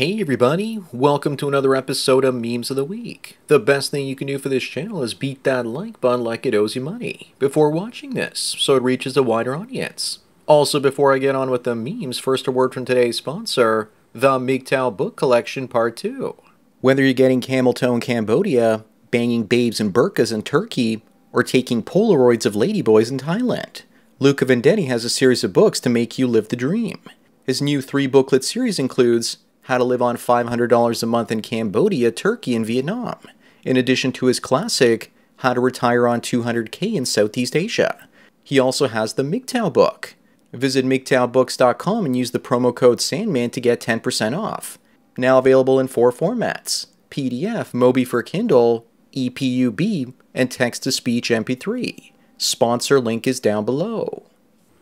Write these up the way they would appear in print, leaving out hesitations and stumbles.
Hey everybody, welcome to another episode of Memes of the Week. The best thing you can do for this channel is beat that like button like it owes you money before watching this, so it reaches a wider audience. Also, before I get on with the memes, first a word from today's sponsor, the MGTOW Book Collection Part 2. Whether you're getting camel toe in Cambodia, banging babes in burqas in Turkey, or taking Polaroids of ladyboys in Thailand, Luca Vendetti has a series of books to make you live the dream. His new 3-booklet series includes How to Live on $500 a Month in Cambodia, Turkey, and Vietnam, in addition to his classic, How to Retire on $200K in Southeast Asia. He also has the MGTOW book. Visit MGTOWbooks.com and use the promo code SANDMAN to get 10% off. Now available in 4 formats, PDF, Mobi for Kindle, EPUB, and text-to-speech MP3. Sponsor link is down below.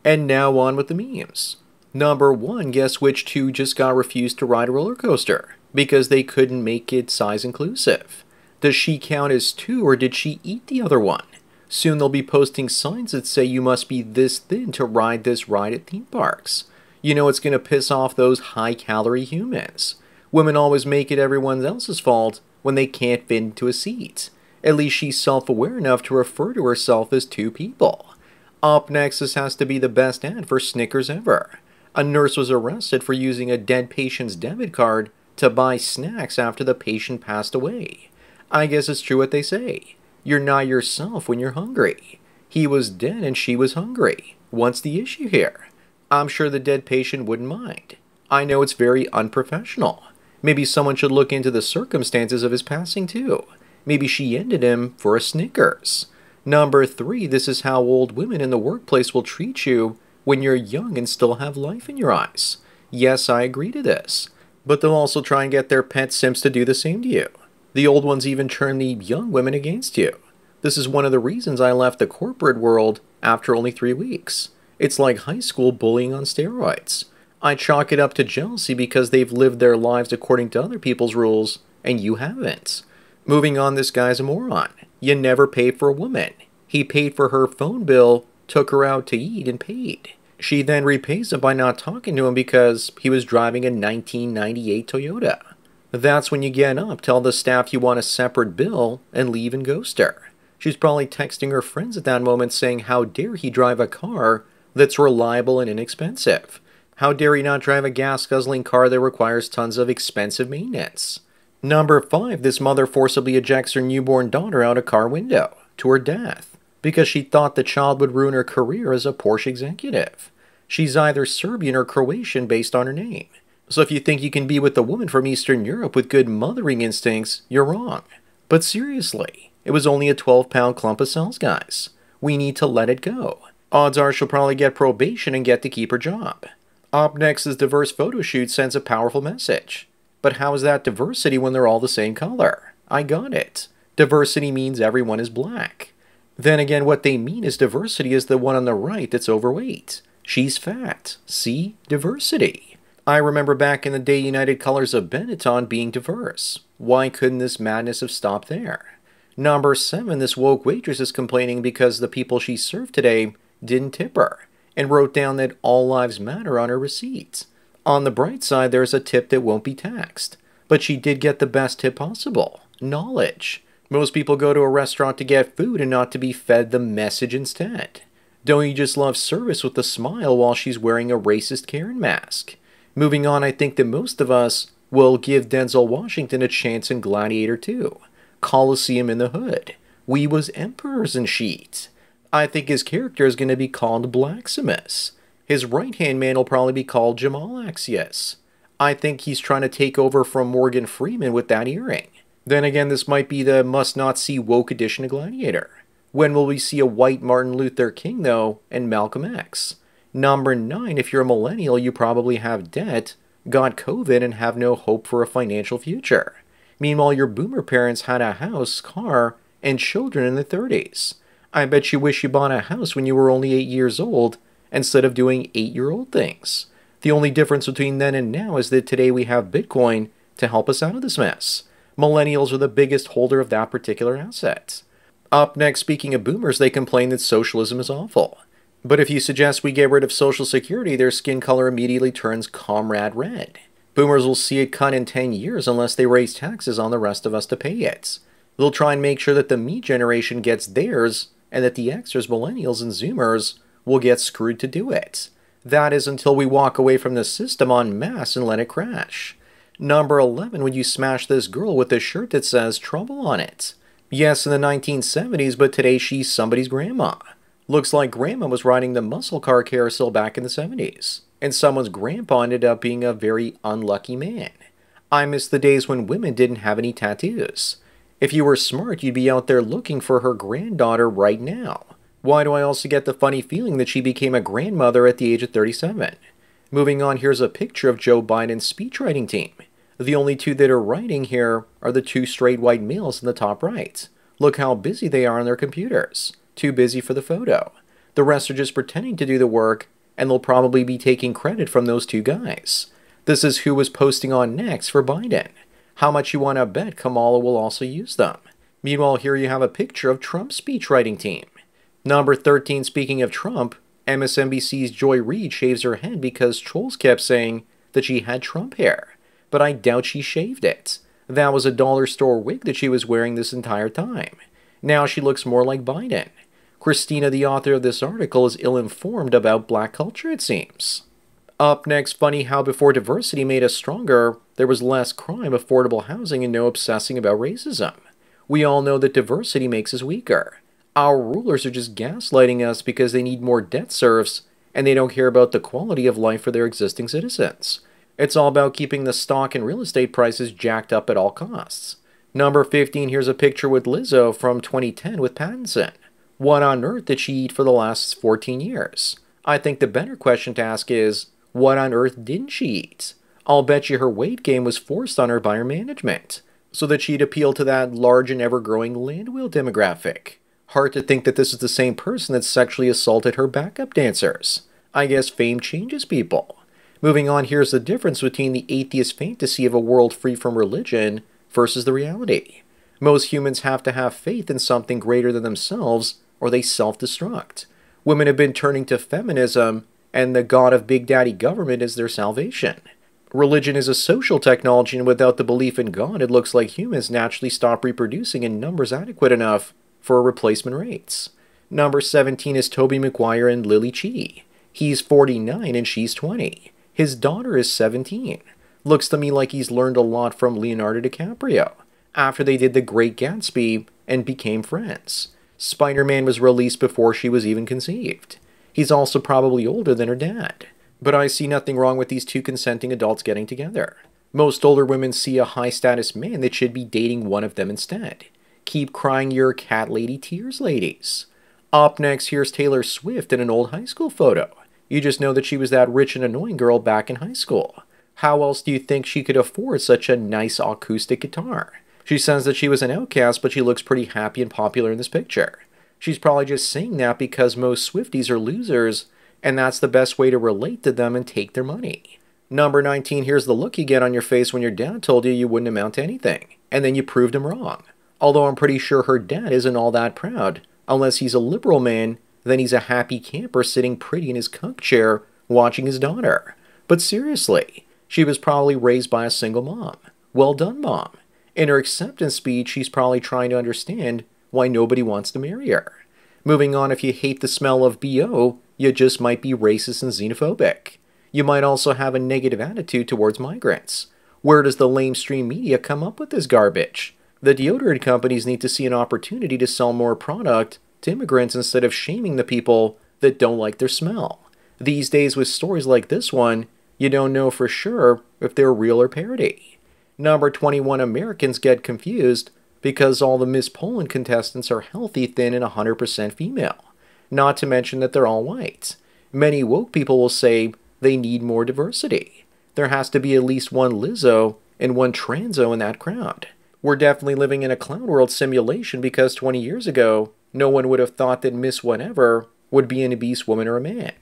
And now on with the memes. Number 1, guess which 2 just got refused to ride a roller coaster because they couldn't make it size inclusive? Does she count as 2 or did she eat the other one? Soon they'll be posting signs that say you must be this thin to ride this ride at theme parks. You know it's going to piss off those high-calorie humans. Women always make it everyone else's fault when they can't fit into a seat. At least she's self-aware enough to refer to herself as 2 people. Up next, this has to be the best ad for Snickers ever. A nurse was arrested for using a dead patient's debit card to buy snacks after the patient passed away. I guess it's true what they say. You're not yourself when you're hungry. He was dead and she was hungry. What's the issue here? I'm sure the dead patient wouldn't mind. I know it's very unprofessional. Maybe someone should look into the circumstances of his passing too. Maybe she ended him for a Snickers. Number 3, this is how old women in the workplace will treat you when you're young and still have life in your eyes. Yes, I agree to this. But they'll also try and get their pet simps to do the same to you. The old ones even turn the young women against you. This is one of the reasons I left the corporate world after only 3 weeks. It's like high school bullying on steroids. I chalk it up to jealousy because they've lived their lives according to other people's rules, and you haven't. Moving on, this guy's a moron. You never pay for a woman. He paid for her phone bill, took her out to eat, and paid. She then repays him by not talking to him because he was driving a 1998 Toyota. That's when you get up, tell the staff you want a separate bill, and leave and ghost her. She's probably texting her friends at that moment saying how dare he drive a car that's reliable and inexpensive. How dare he not drive a gas-guzzling car that requires tons of expensive maintenance. Number 5, this mother forcibly ejects her newborn daughter out a car window, to her death, because she thought the child would ruin her career as a Porsche executive. She's either Serbian or Croatian based on her name. So if you think you can be with a woman from Eastern Europe with good mothering instincts, you're wrong. But seriously, it was only a 12-pound clump of cells, guys. We need to let it go. Odds are she'll probably get probation and get to keep her job. Up next is diverse photo shoot sends a powerful message. But how is that diversity when they're all the same color? I got it. Diversity means everyone is black. Then again, what they mean is diversity is the one on the right that's overweight. She's fat. See? Diversity. I remember back in the day United Colors of Benetton being diverse. Why couldn't this madness have stopped there? Number 7, this woke waitress is complaining because the people she served today didn't tip her and wrote down that all lives matter on her receipts. On the bright side, there's a tip that won't be taxed. But she did get the best tip possible. Knowledge. Most people go to a restaurant to get food and not to be fed the message instead. Don't you just love service with a smile while she's wearing a racist Karen mask? Moving on, I think that most of us will give Denzel Washington a chance in Gladiator 2. Colosseum in the Hood. We was emperors in Sheet. I think his character is going to be called Blaximus. His right-hand man will probably be called Jamal Axius. I think he's trying to take over from Morgan Freeman with that earring. Then again, this might be the must-not-see woke edition of Gladiator. When will we see a white Martin Luther King, though, and Malcolm X? Number 9, if you're a millennial, you probably have debt, got COVID, and have no hope for a financial future. Meanwhile, your boomer parents had a house, car, and children in their 30s. I bet you wish you bought a house when you were only 8 years old, instead of doing 8-year-old things. The only difference between then and now is that today we have Bitcoin to help us out of this mess. Millennials are the biggest holder of that particular asset. Up next, speaking of boomers, they complain that socialism is awful. But if you suggest we get rid of Social Security, their skin color immediately turns comrade red. Boomers will see it cut in 10 years unless they raise taxes on the rest of us to pay it. They'll try and make sure that the me generation gets theirs and that the Xers, millennials, and Zoomers will get screwed to do it. That is until we walk away from the system en masse and let it crash. Number 11, when you smash this girl with a shirt that says trouble on it. Yes, in the 1970s, but today she's somebody's grandma. Looks like grandma was riding the muscle car carousel back in the 70s, and someone's grandpa ended up being a very unlucky man. I miss the days when women didn't have any tattoos. If you were smart, you'd be out there looking for her granddaughter right now. Why do I also get the funny feeling that she became a grandmother at the age of 37? Moving on, here's a picture of Joe Biden's speechwriting team. The only two that are writing here are the two straight white males in the top right. Look how busy they are on their computers. Too busy for the photo. The rest are just pretending to do the work, and they'll probably be taking credit from those two guys. This is who was posting on next for Biden. How much you want to bet Kamala will also use them? Meanwhile, here you have a picture of Trump's speechwriting team. Number 13, speaking of Trump, MSNBC's Joy Reid shaves her head because trolls kept saying that she had Trump hair. But I doubt she shaved it. That was a dollar store wig that she was wearing this entire time. Now she looks more like Biden. Christina, the author of this article, is ill-informed about black culture, it seems. Up next, funny how before diversity made us stronger, there was less crime, affordable housing, and no obsessing about racism. We all know that diversity makes us weaker. Our rulers are just gaslighting us because they need more debt serfs, and they don't care about the quality of life for their existing citizens. It's all about keeping the stock and real estate prices jacked up at all costs. Number 15, here's a picture with Lizzo from 2010 with Pattinson. What on earth did she eat for the last 14 years? I think the better question to ask is, what on earth didn't she eat? I'll bet you her weight gain was forced on her by her management, so that she'd appeal to that large and ever-growing land wheel demographic. Hard to think that this is the same person that sexually assaulted her backup dancers. I guess fame changes people. Moving on, here's the difference between the atheist fantasy of a world free from religion versus the reality. Most humans have to have faith in something greater than themselves, or they self-destruct. Women have been turning to feminism, and the god of Big Daddy government is their salvation. Religion is a social technology, and without the belief in God, it looks like humans naturally stop reproducing in numbers adequate enough for replacement rates. Number 17 is Tobey Maguire and Lily Chi. He's 49 and she's 20. His daughter is 17. Looks to me like he's learned a lot from Leonardo DiCaprio after they did The Great Gatsby and became friends. Spider-Man was released before she was even conceived. He's also probably older than her dad. But I see nothing wrong with these two consenting adults getting together. Most older women see a high-status man that should be dating one of them instead. Keep crying your cat lady tears, ladies. Up next, here's Taylor Swift in an old high school photo. You just know that she was that rich and annoying girl back in high school. How else do you think she could afford such a nice acoustic guitar? She says that she was an outcast, but she looks pretty happy and popular in this picture. She's probably just saying that because most Swifties are losers, and that's the best way to relate to them and take their money. Number 19, here's the look you get on your face when your dad told you you wouldn't amount to anything, and then you proved him wrong. Although I'm pretty sure her dad isn't all that proud. Unless he's a liberal man, then he's a happy camper sitting pretty in his cuck chair watching his daughter. But seriously, she was probably raised by a single mom. Well done, Mom. In her acceptance speech, she's probably trying to understand why nobody wants to marry her. Moving on, if you hate the smell of BO, you just might be racist and xenophobic. You might also have a negative attitude towards migrants. Where does the lamestream media come up with this garbage? The deodorant companies need to see an opportunity to sell more product to immigrants instead of shaming the people that don't like their smell. These days, with stories like this one, you don't know for sure if they're real or parody. Number 21, Americans get confused because all the Miss Poland contestants are healthy, thin, and 100% female. Not to mention that they're all white. Many woke people will say they need more diversity. There has to be at least one Lizzo and one Transo in that crowd. We're definitely living in a clown world simulation because 20 years ago, no one would have thought that Miss Whatever would be an obese woman or a man.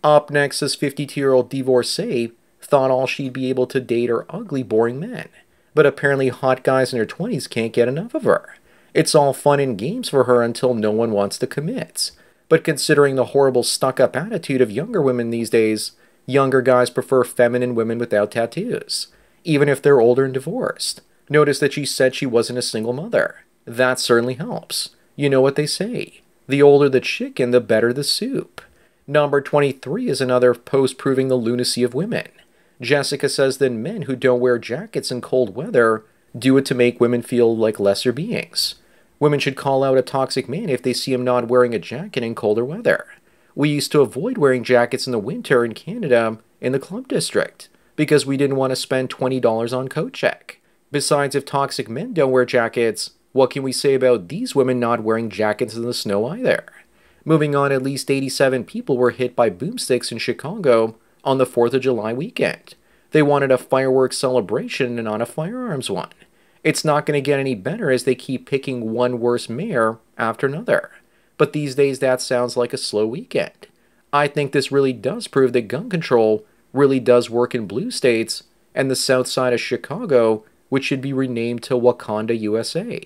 Up next, this 52-year-old divorcee thought all she'd be able to date are ugly, boring men. But apparently hot guys in their 20s can't get enough of her. It's all fun and games for her until no one wants to commit. But considering the horrible stuck-up attitude of younger women these days, Younger guys prefer feminine women without tattoos, even if they're older and divorced. Notice that she said she wasn't a single mother. That certainly helps. You know what they say. The older the chicken, the better the soup. Number 23 is another post proving the lunacy of women. Jessica says that men who don't wear jackets in cold weather do it to make women feel like lesser beings. Women should call out a toxic man if they see him not wearing a jacket in colder weather. We used to avoid wearing jackets in the winter in Canada in the club district because we didn't want to spend $20 on coat check. Besides, if toxic men don't wear jackets, what can we say about these women not wearing jackets in the snow either? Moving on, at least 87 people were hit by boomsticks in Chicago on the 4th of July weekend. They wanted a fireworks celebration and not a firearms one. It's not going to get any better as they keep picking one worse mayor after another. But these days that sounds like a slow weekend. I think this really does prove that gun control really does work in blue states and the south side of Chicago, which should be renamed to Wakanda, USA.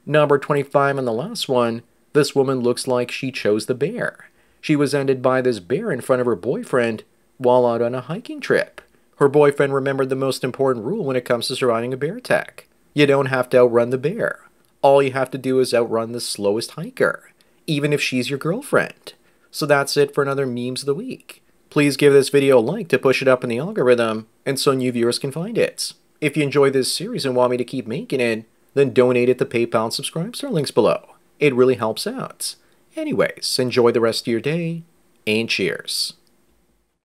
Number 25 and the last one, this woman looks like she chose the bear. She was ended by this bear in front of her boyfriend while out on a hiking trip. Her boyfriend remembered the most important rule when it comes to surviving a bear attack. You don't have to outrun the bear. All you have to do is outrun the slowest hiker, even if she's your girlfriend. So that's it for another Memes of the Week. Please give this video a like to push it up in the algorithm and so new viewers can find it. If you enjoy this series and want me to keep making it, then donate at the PayPal and Subscribestar links below. It really helps out. Anyways, enjoy the rest of your day, and cheers.